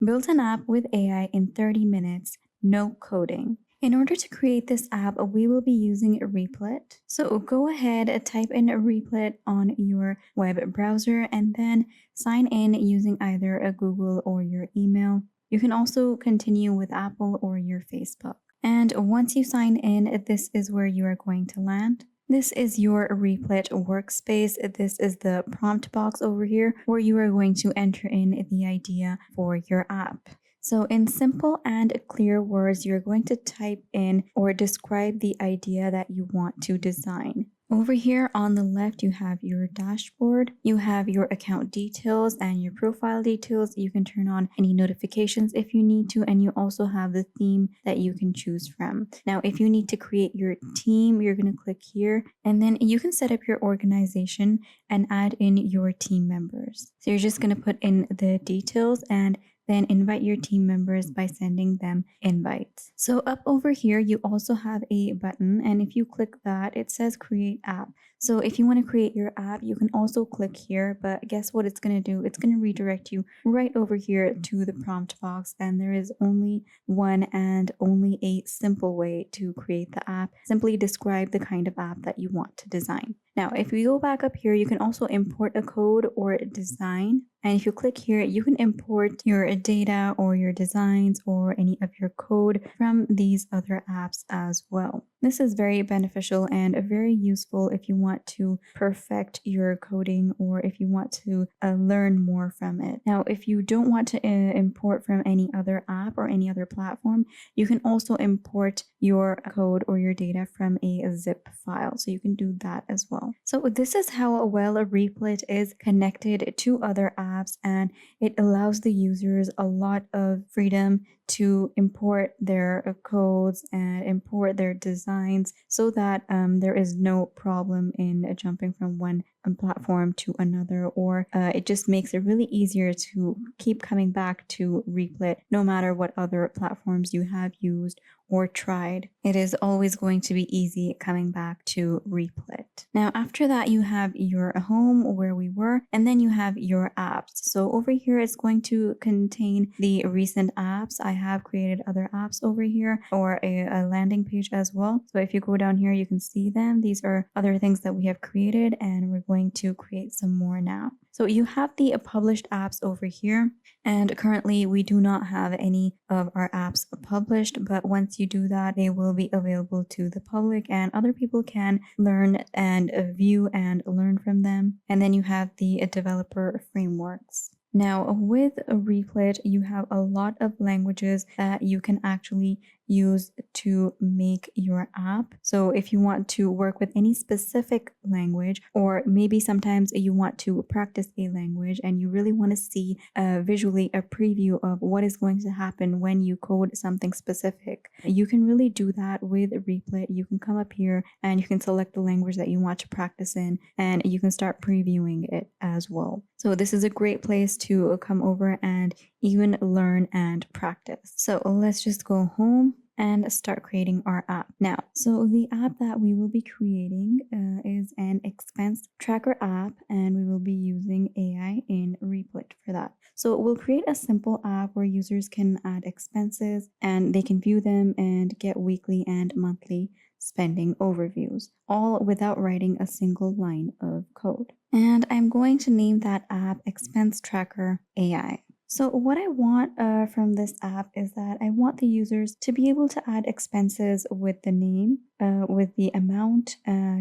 Build an app with AI in 30 minutes, no coding. In order to create this app, we will be using Replit. So go ahead, type in Replit on your web browser and then sign in using either a Google or your email. You can also continue with Apple or your Facebook. And once you sign in, this is where you are going to land. This is your Replit workspace. This is the prompt box over here where you are going to enter in the idea for your app. So in simple and clear words, you're going to type in or describe the idea that you want to design. Over here on the left, you have your dashboard, you have your account details and your profile details. You can turn on any notifications if you need to, and you also have the theme that you can choose from. Now, if you need to create your team, you're going to click here, and then you can set up your organization and add in your team members. So you're just going to put in the details and then invite your team members by sending them invites. So up over here, you also have a button, and if you click that, it says create app. So if you want to create your app, you can also click here, but guess what it's going to do? It's going to redirect you right over here to the prompt box, and there is only one and only a simple way to create the app. Simply describe the kind of app that you want to design. Now, if we go back up here, you can also import a code or a design. And if you click here, you can import your data or your designs or any of your code from these other apps as well. This is very beneficial and very useful if you want to perfect your coding or if you want to learn more from it. Now, if you don't want to import from any other app or any other platform, you can also import your code or your data from a zip file. So you can do that as well. So this is how well a Replit is connected to other apps, and it allows the users a lot of freedom to import their codes and import their designs so that there is no problem in jumping from one platform to another, or it just makes it really easier to keep coming back to Replit no matter what other platforms you have used or tried. It is always going to be easy coming back to Replit. Now, after that, you have your home where we were, and then you have your apps. So over here, it's going to contain the recent apps. I have created other apps over here, or a landing page as well. So if you go down here, you can see them. These are other things that we have created, and we're going to create some more now. So you have the published apps over here, and currently we do not have any of our apps published, but once you do that, they will be available to the public and other people can learn and view and learn from them. And then you have the developer frameworks. Now, with Replit, you have a lot of languages that you can actually use to make your app. So if you want to work with any specific language, or maybe sometimes you want to practice a language and you really want to see visually a preview of what is going to happen when you code something specific, you can really do that with Replit. You can come up here and you can select the language that you want to practice in, and you can start previewing it as well. So this is a great place to come over and even learn and practice. So let's just go home and start creating our app. Now, so the app that we will be creating is an expense tracker app, and we will be using AI in Replit for that. So we'll create a simple app where users can add expenses and they can view them and get weekly and monthly spending overviews, all without writing a single line of code. And I'm going to name that app Expense Tracker AI. So what I want from this app is that I want the users to be able to add expenses with the name, with the amount,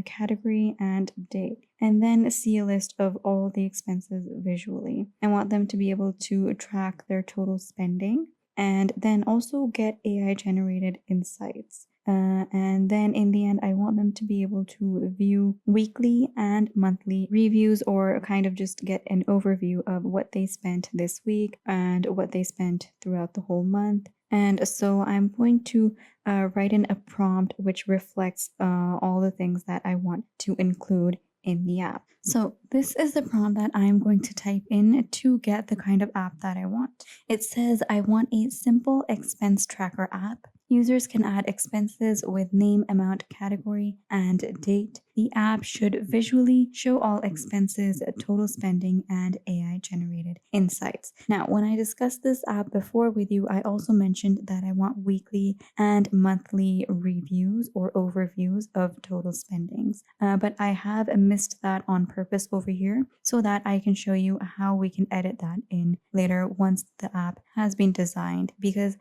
category, and date, and then see a list of all the expenses visually. I want them to be able to track their total spending and then also get AI generated insights. And then in the end, I want them to be able to view weekly and monthly reviews, or kind of just get an overview of what they spent this week and what they spent throughout the whole month. And so I'm going to write in a prompt which reflects all the things that I want to include in the app. So this is the prompt that I'm going to type in to get the kind of app that I want. It says I want a simple expense tracker app. Users can add expenses with name, amount, category, and date. The app should visually show all expenses, total spending, and AI generated insights. Now, when I discussed this app before with you, I also mentioned that I want weekly and monthly reviews or overviews of total spendings. But I have missed that on purpose over here so that I can show you how we can edit that in later once the app has been designed, because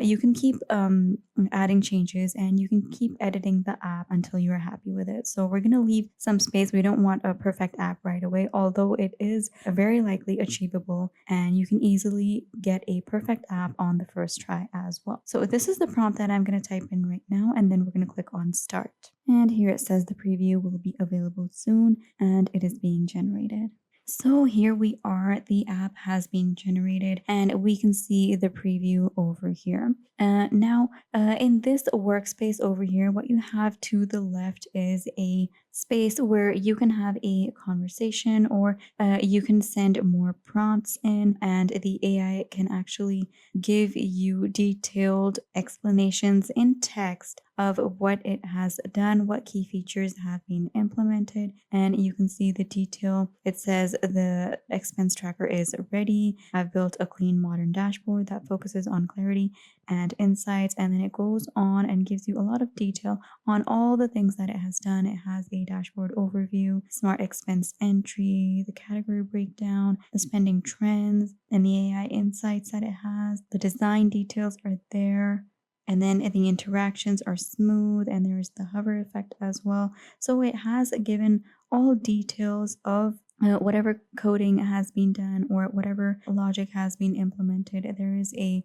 you can keep adding changes and you can keep editing the app until you're happy with it. So we're going to leave some space. We don't want a perfect app right away, although it is very likely achievable and you can easily get a perfect app on the first try as well. So this is the prompt that I'm going to type in right now, and then we're going to click on start. And here it says the preview will be available soon and it is being generated. So here we are, the app has been generated and we can see the preview over here. Now, in this workspace over here, what you have to the left is a space where you can have a conversation, or you can send more prompts in, and the AI can actually give you detailed explanations in text of what it has done, what key features have been implemented, and you can see the detail. It says the expense tracker is ready. I've built a clean modern dashboard that focuses on clarity and insights, and then it goes on and gives you a lot of detail on all the things that it has done. It has a dashboard overview, smart expense entry, the category breakdown, the spending trends, and the AI insights that it has. The design details are there. And then the interactions are smooth, and there's the hover effect as well. So it has given all details of whatever coding has been done or whatever logic has been implemented. There is a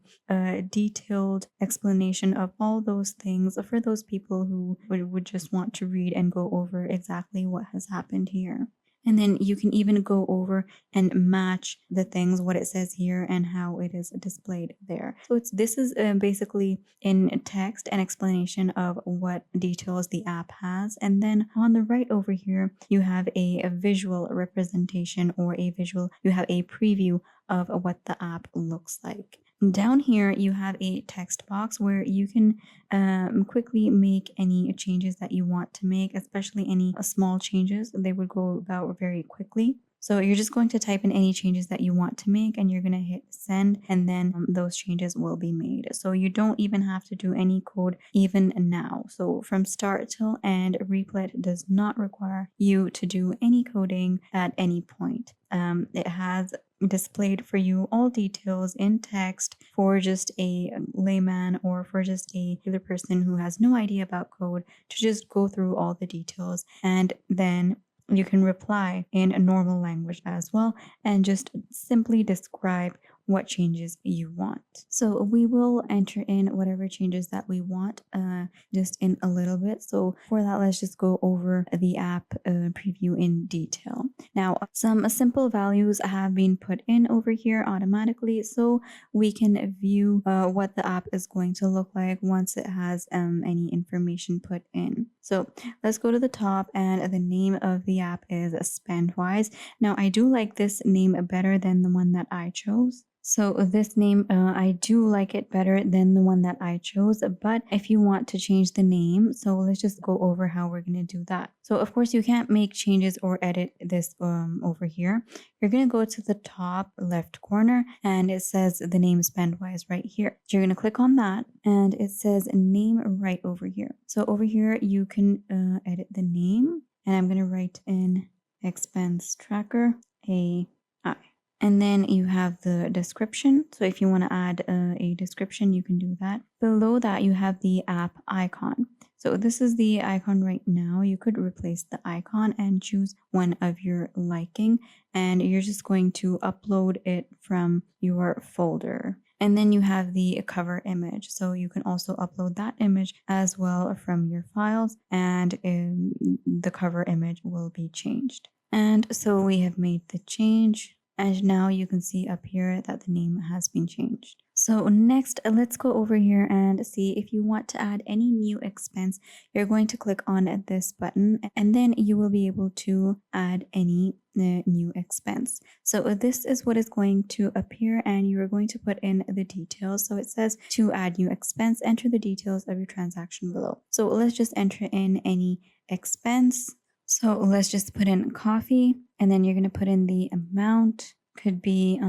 detailed explanation of all those things for those people who would just want to read and go over exactly what has happened here. And then you can even go over and match the things, what it says here and how it is displayed there. So this is basically in text an explanation of what details the app has. And then on the right over here, you have a visual representation, or you have a preview of what the app looks like. Down here, you have a text box where you can quickly make any changes that you want to make, especially any small changes. They would go about very quickly. So you're just going to type in any changes that you want to make, and you're going to hit send, and then those changes will be made. So you don't even have to do any code even now. So from start till end, Replit does not require you to do any coding at any point. It has displayed for you all details in text for just a layman or for just a other person who has no idea about code to just go through all the details, and then you can reply in a normal language as well and just simply describe what changes you want. So we will enter in whatever changes that we want just in a little bit. So for that, let's just go over the app preview in detail. Now, some simple values have been put in over here automatically, so we can view what the app is going to look like once it has any information put in. So let's go to the top, and the name of the app is Spendwise. Now, I do like this name better than the one that I chose. So this name, I do like it better than the one that I chose, but if you want to change the name, so let's just go over how we're going to do that. So of course you can't make changes or edit this over here. You're going to go to the top left corner, and it says the name Spendwise right here. So you're going to click on that, and it says name right over here. So over here you can edit the name, and I'm going to write in expense tracker AI. And then you have the description. So if you want to add a description, you can do that. Below that, you have the app icon. So this is the icon right now. You could replace the icon and choose one of your liking, and you're just going to upload it from your folder. And then you have the cover image. So you can also upload that image as well from your files, and the cover image will be changed. And so we have made the change. And now you can see up here that the name has been changed. So next, let's go over here and see if you want to add any new expense. You're going to click on this button and then you will be able to add any new expense. So this is what is going to appear and you're going to put in the details. So it says to add new expense, enter the details of your transaction below. So let's just enter in any expense. So let's just put in coffee and then you're going to put in the amount. Could be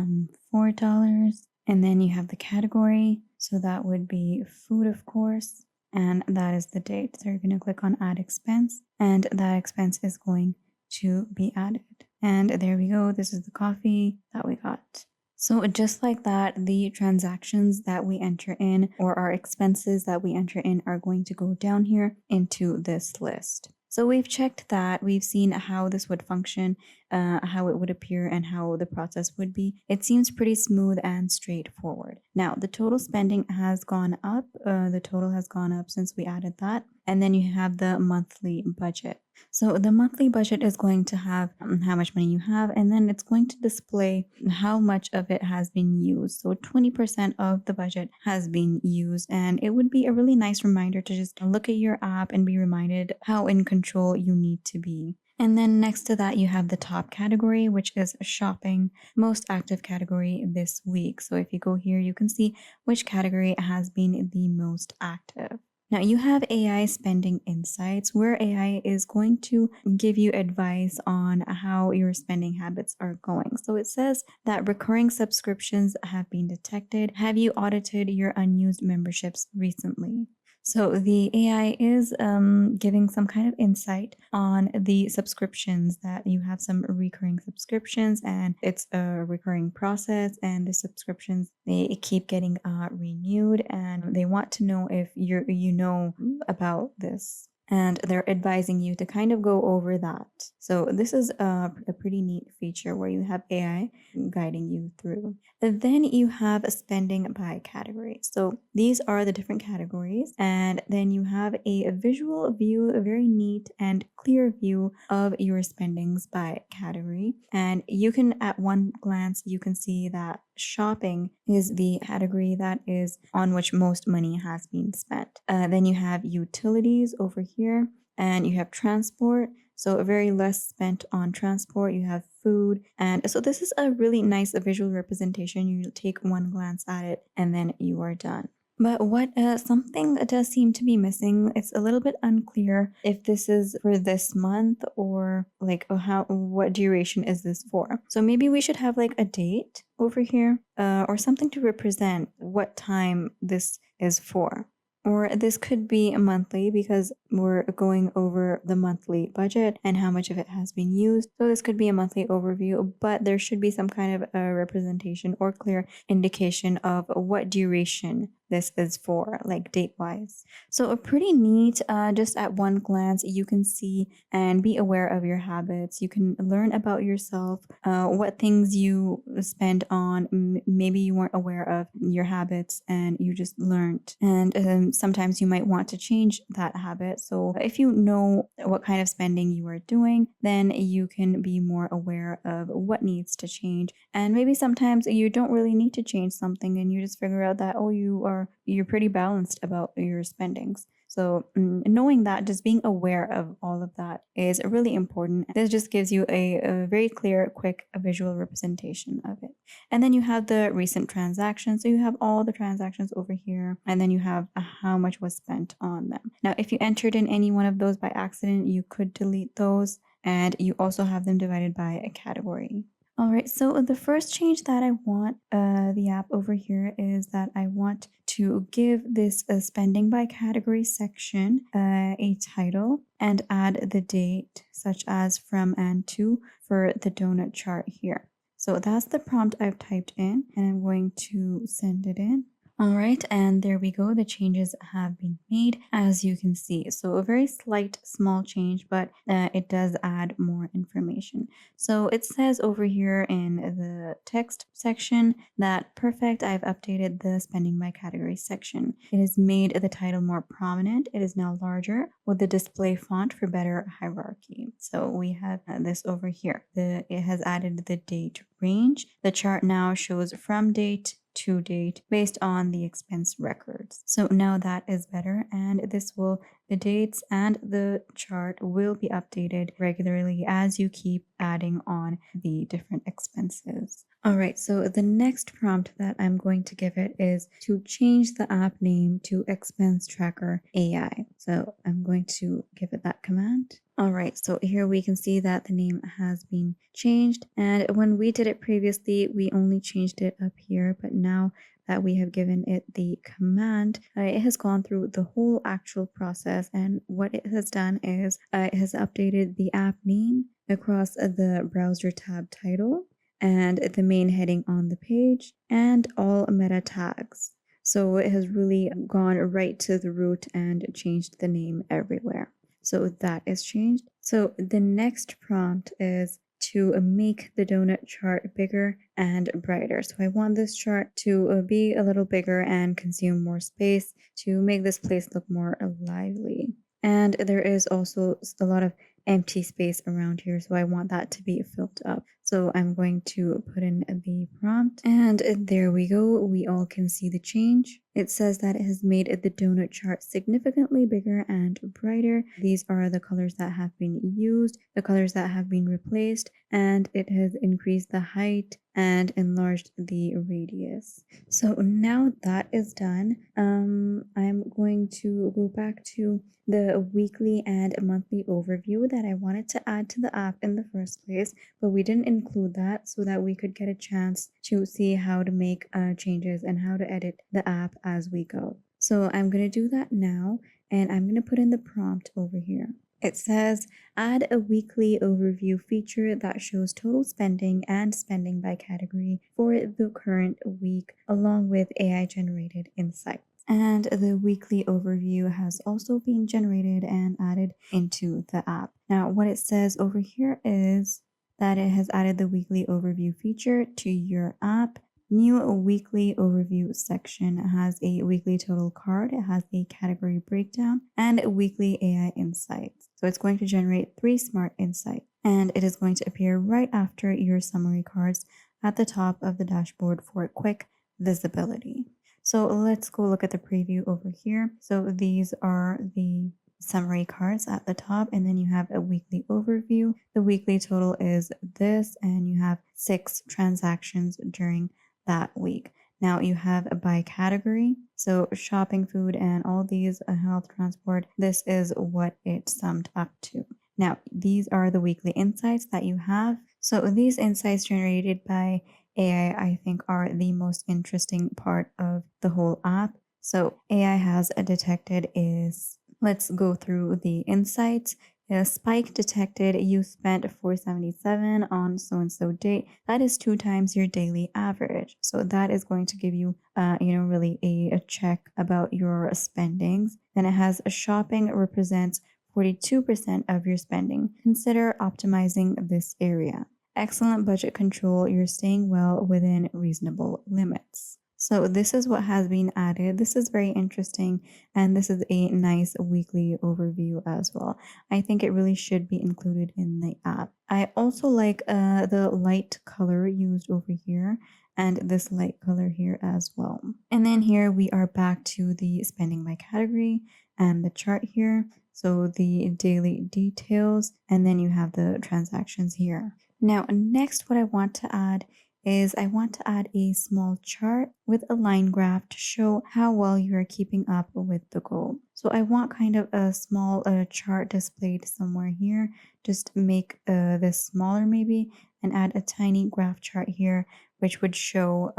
$4. And then you have the category. So that would be food, of course. And that is the date. So you're going to click on add expense and that expense is going to be added. And there we go. This is the coffee that we got. So just like that, the transactions that we enter in or our expenses that we enter in are going to go down here into this list. So we've checked that, we've seen how this would function, how it would appear and how the process would be. It seems pretty smooth and straightforward. Now the total spending has gone up. The total has gone up since we added that. And then you have the monthly budget. So the monthly budget is going to have how much money you have, and then it's going to display how much of it has been used. So 20% of the budget has been used, and it would be a really nice reminder to just look at your app and be reminded how in control you need to be. And then next to that, you have the top category, which is shopping, most active category this week. So if you go here, you can see which category has been the most active. Now you have AI spending insights where AI is going to give you advice on how your spending habits are going. So it says that recurring subscriptions have been detected. Have you audited your unused memberships recently? So the AI is giving some kind of insight on the subscriptions, that you have some recurring subscriptions and it's a recurring process, and the subscriptions, they keep getting renewed, and they want to know if you know about this. And they're advising you to kind of go over that. So this is a pretty neat feature where you have AI guiding you through. And then you have a spending by category. So these are the different categories. And then you have a visual view, a very neat and clear view of your spendings by category. And you can, at one glance, you can see that shopping is the category that is on which most money has been spent. Then you have utilities over here, and you have transport. So very less spent on transport. You have food. And so this is a really nice visual representation. You take one glance at it and then you are done. But what something does seem to be missing. It's a little bit unclear if this is for this month or like what duration is this for. So maybe we should have like a date over here or something to represent what time this is for. Or this could be a monthly because we're going over the monthly budget and how much of it has been used. So this could be a monthly overview, but there should be some kind of a representation or clear indication of what duration this is for, like date-wise. So a pretty neat, just at one glance, you can see and be aware of your habits. You can learn about yourself, what things you spend on. Maybe you weren't aware of your habits and you just learned. And sometimes you might want to change that habit. So if you know what kind of spending you are doing, then you can be more aware of what needs to change. And maybe sometimes you don't really need to change something and you just figure out that, oh, you're pretty balanced about your spendings. So knowing that, just being aware of all of that is really important. This just gives you a very clear, quick visual representation of it. And then you have the recent transactions. So you have all the transactions over here, and then you have how much was spent on them. Now, if you entered in any one of those by accident, you could delete those, and you also have them divided by a category. All right, so the first change that I want the app over here is that I want to give this spending by category section a title and add the date, such as from and to, for the donut chart here. So that's the prompt I've typed in, and I'm going to send it in. All right, and there we go. The changes have been made, as you can see. So a very slight, small change, but it does add more information. So it says over here in the text section that perfect, I've updated the spending by category section. It has made the title more prominent. It is now larger with the display font for better hierarchy. So we have this over here. It has added the date range. The chart now shows from date to date based on the expense records. So now that is better, and the dates and the chart will be updated regularly as you keep adding on the different expenses. All right, so the next prompt that I'm going to give it is to change the app name to Expense Tracker AI. So I'm going to give it that command. All right, so here we can see that the name has been changed. And when we did it previously, we only changed it up here, but now that we have given it the command, it has gone through the whole actual process. And what it has done is it has updated the app name across the browser tab title and the main heading on the page and all meta tags. So it has really gone right to the root and changed the name everywhere. So that is changed. So the next prompt is to make the donut chart bigger and brighter. So I want this chart to be a little bigger and consume more space to make this place look more lively. And there is also a lot of empty space around here, so I want that to be filled up. So I'm going to put in the prompt, and there we go. We all can see the change. It says that it has made the donut chart significantly bigger and brighter. These are the colors that have been used, the colors that have been replaced, and it has increased the height and enlarged the radius. So now that is done, I'm going to go back to the weekly and monthly overview that I wanted to add to the app in the first place, but we didn't include that so that we could get a chance to see how to make changes and how to edit the app as we go. So I'm going to do that now, and I'm going to put in the prompt over here. It says, add a weekly overview feature that shows total spending and spending by category for the current week, along with AI generated insights. And the weekly overview has also been generated and added into the app. Now, what it says over here is that it has added the weekly overview feature to your app. New weekly overview section has a weekly total card, it has a category breakdown, and weekly AI insights. So it's going to generate 3 smart insights, and it is going to appear right after your summary cards at the top of the dashboard for quick visibility. So let's go look at the preview over here. So these are the summary cards at the top, and then you have a weekly overview. The weekly total is this, and you have 6 transactions during that week. Now you have by category, so shopping, food, and all these health, transport. This is what it summed up to. Now these are the weekly insights that you have. So these insights generated by AI, I think, are the most interesting part of the whole app. So AI has detected is, let's go through the insights. A spike detected, you spent $477 on so-and-so date. That is 2 times your daily average. So that is going to give you, really a check about your spendings. Then it has a shopping represents 42% of your spending. Consider optimizing this area. Excellent budget control, you're staying well within reasonable limits. So this is what has been added. This is very interesting, and this is a nice weekly overview as well. I think it really should be included in the app. I also like the light color used over here and this light color here as well. And then here we are back to the spending by category and the chart here. So the daily details, and then you have the transactions here. Now, next what I want to add is I want to add a small chart with a line graph to show how well you are keeping up with the goal. So I want kind of a small chart displayed somewhere here. Just make this smaller maybe and add a tiny graph chart here, which would show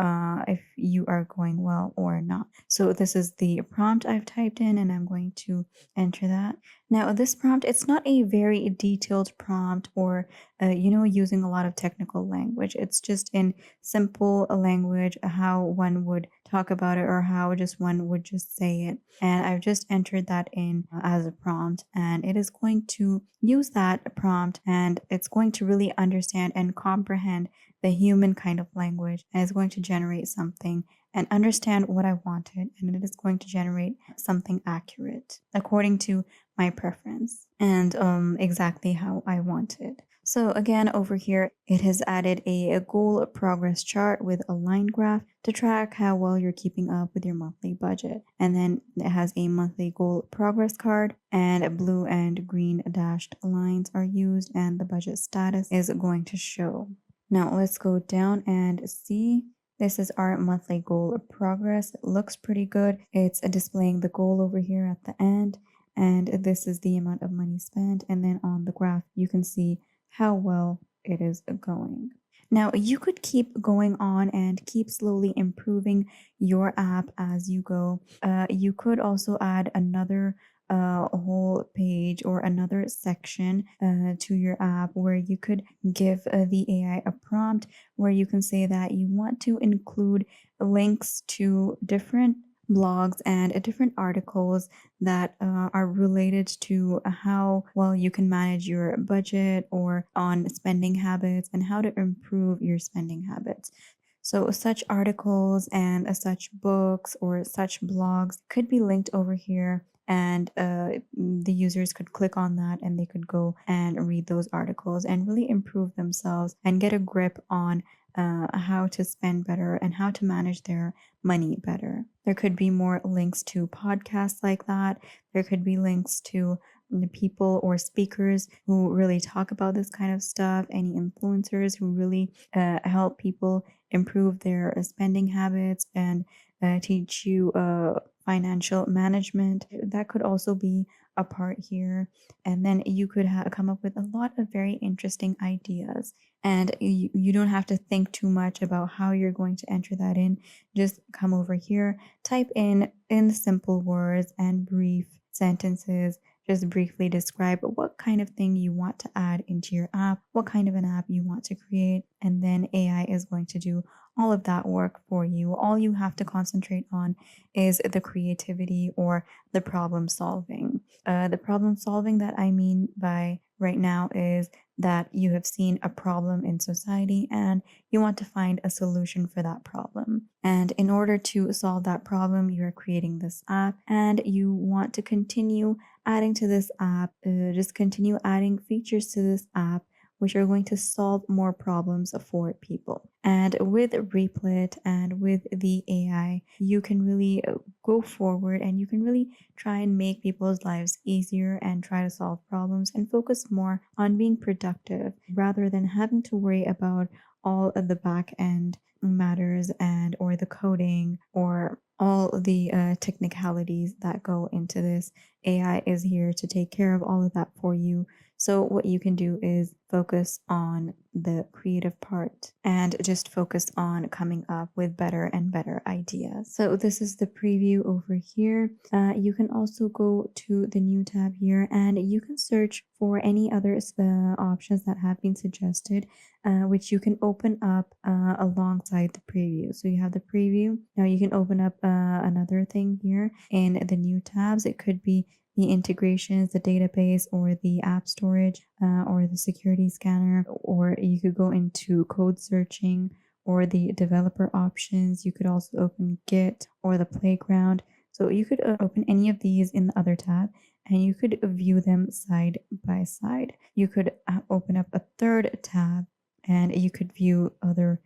if you are going well or not. So this is the prompt I've typed in, and I'm going to enter that. Now this prompt, it's not a very detailed prompt or using a lot of technical language. It's just in simple language how one would talk about it or how just one would just say it. And I've just entered that in as a prompt, and it is going to use that prompt, and it's going to really understand and comprehend the human kind of language, and it's going to generate something and understand what I wanted, and it is going to generate something accurate according to my preference and exactly how I wanted. So again, over here, it has added a goal progress chart with a line graph to track how well you're keeping up with your monthly budget. And then it has a monthly goal progress card, and blue and green dashed lines are used, and the budget status is going to show. Now let's go down and see. This is our monthly goal progress. It looks pretty good. It's displaying the goal over here at the end, and this is the amount of money spent. And then on the graph, you can see how well it is going. Now, you could keep going on and keep slowly improving your app as you go. You could also add another whole page or another section to your app where you could give the AI a prompt where you can say that you want to include links to different blogs and different articles that are related to how well you can manage your budget or on spending habits and how to improve your spending habits. So, such articles and such books or such blogs could be linked over here, and the users could click on that and they could go and read those articles and really improve themselves and get a grip on how to spend better and how to manage their money better. There could be more links to podcasts like that. There could be links to the people or speakers who really talk about this kind of stuff, any influencers who really help people improve their spending habits and teach you financial management. That could also be a part here. And then you could come up with a lot of very interesting ideas. And you don't have to think too much about how you're going to enter that in. Just come over here, type in simple words and brief sentences. Just briefly describe what kind of thing you want to add into your app, what kind of an app you want to create, and then AI is going to do all of that work for you. All you have to concentrate on is the creativity or the problem solving. The problem solving that I mean by right now is that you have seen a problem in society and you want to find a solution for that problem. And in order to solve that problem, you're creating this app and you want to continue adding to this app, just continue adding features to this app which are going to solve more problems for people. And with Replit and with the AI, you can really go forward and you can really try and make people's lives easier and try to solve problems and focus more on being productive rather than having to worry about all of the back end matters and or the coding or all the technicalities that go into this. AI is here to take care of all of that for you. So what you can do is focus on the creative part and just focus on coming up with better and better ideas. So this is the preview over here. You can also go to the new tab here and you can search for any other options that have been suggested, which you can open up alongside the preview. So you have the preview. Now you can open up another thing here in the new tabs. It could be the integrations, the database, or the app storage, or the security scanner, or you could go into code searching or the developer options. You could also open Git or the playground. So you could open any of these in the other tab and you could view them side by side. You could open up a third tab and you could view other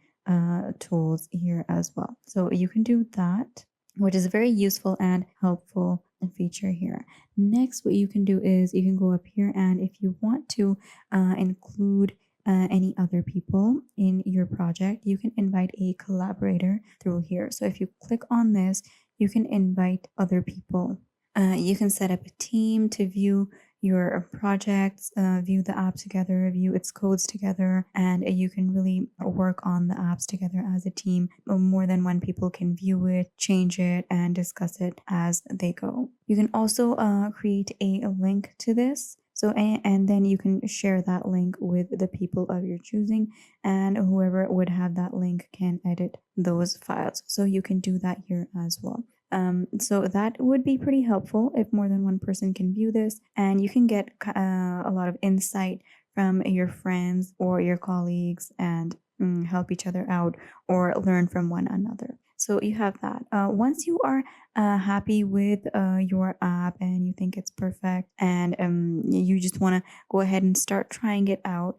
tools here as well. So you can do that, which is very useful and helpful feature here. Next, what you can do is you can go up here and if you want to include any other people in your project, you can invite a collaborator through here. So if you click on this, you can invite other people. You can set up a team to view your projects, view the app together, view its codes together, and you can really work on the apps together as a team. More than one people can view it, change it, and discuss it as they go. You can also create a link to this. So, and then you can share that link with the people of your choosing, and whoever would have that link can edit those files. So you can do that here as well. So that would be pretty helpful if more than one person can view this, and you can get a lot of insight from your friends or your colleagues and help each other out or learn from one another. So you have that. Once you are happy with your app and you think it's perfect and you just want to go ahead and start trying it out,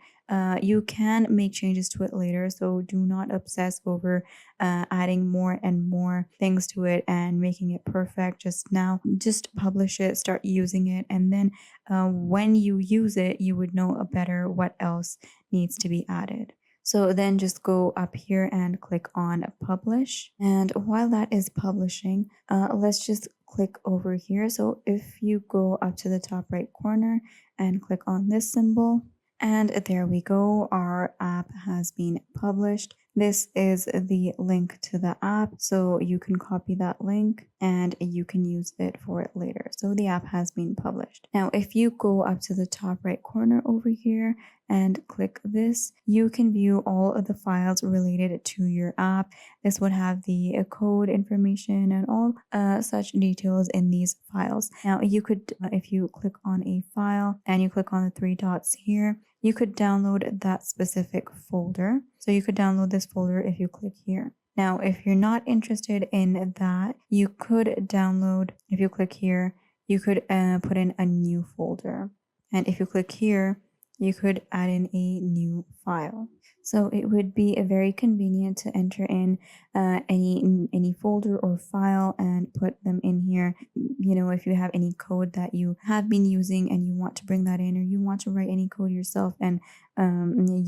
You can make changes to it later, so do not obsess over adding more and more things to it and making it perfect just now. Just publish it, start using it, and then when you use it, you would know better what else needs to be added. So then just go up here and click on publish. And while that is publishing, let's just click over here. So if you go up to the top right corner and click on this symbol, and there we go, our app has been published. This is the link to the app, so you can copy that link and you can use it for it later. So the app has been published. Now, if you go up to the top right corner over here and click this, you can view all of the files related to your app. This would have the code information and all such details in these files. Now, you could, if you click on a file and you click on the three dots here, you could download that specific folder. So you could download this folder if you click here. Now, if you're not interested in that, you could download, if you click here, you could put in a new folder. And if you click here, you could add in a new file. So it would be very convenient to enter in any folder or file and put them in here. You know, if you have any code that you have been using and you want to bring that in, or you want to write any code yourself and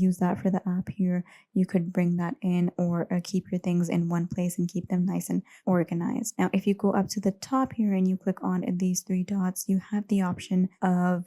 use that for the app here, you could bring that in, or keep your things in one place and keep them nice and organized. Now, if you go up to the top here and you click on these three dots, you have the option of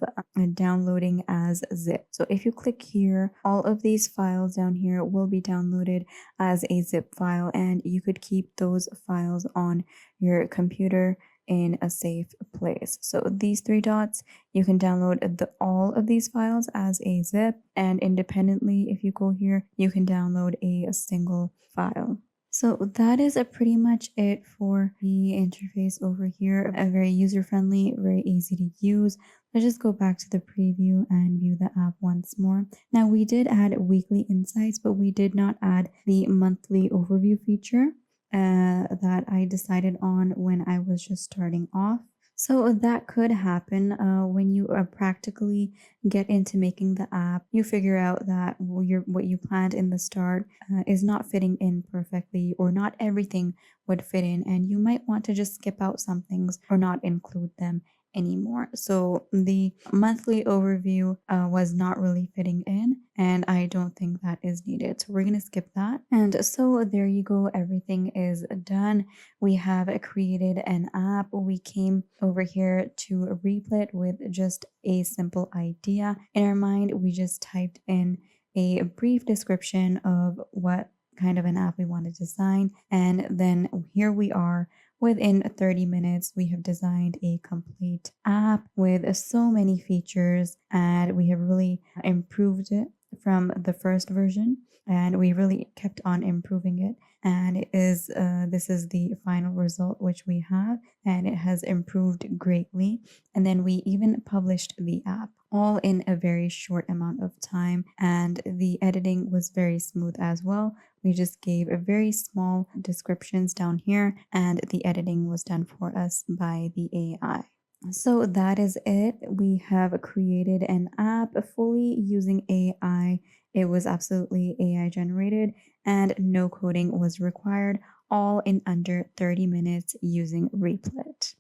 downloading as zip. So if you click here, all of these files down here will be downloaded as a zip file, and you could keep those files on your computer in a safe place. So these three dots, you can download all of these files as a zip, and independently, if you go here, you can download a single file. So that is pretty much it for the interface over here. A very user-friendly, very easy to use. Let's just go back to the preview and view the app once more. Now, we did add weekly insights, but we did not add the monthly overview feature that I decided on when I was just starting off. So that could happen when you practically get into making the app. You figure out that what you planned in the start is not fitting in perfectly, or not everything would fit in, and you might want to just skip out some things or not include them anymore. So the monthly overview was not really fitting in, and I don't think that is needed. So we're going to skip that. And so there you go. Everything is done. We have created an app. We came over here to Replit with just a simple idea in our mind. We just typed in a brief description of what kind of an app we want to design, and then here we are. Within 30 minutes, we have designed a complete app with so many features, and we have really improved it from the first version, and we really kept on improving it. And it is this is the final result which we have, and it has improved greatly. And then we even published the app all in a very short amount of time, and the editing was very smooth as well. We just gave a very small descriptions down here, and the editing was done for us by the AI. So that is it. We have created an app fully using AI. It was absolutely AI generated, and no coding was required, all in under 30 minutes using Replit.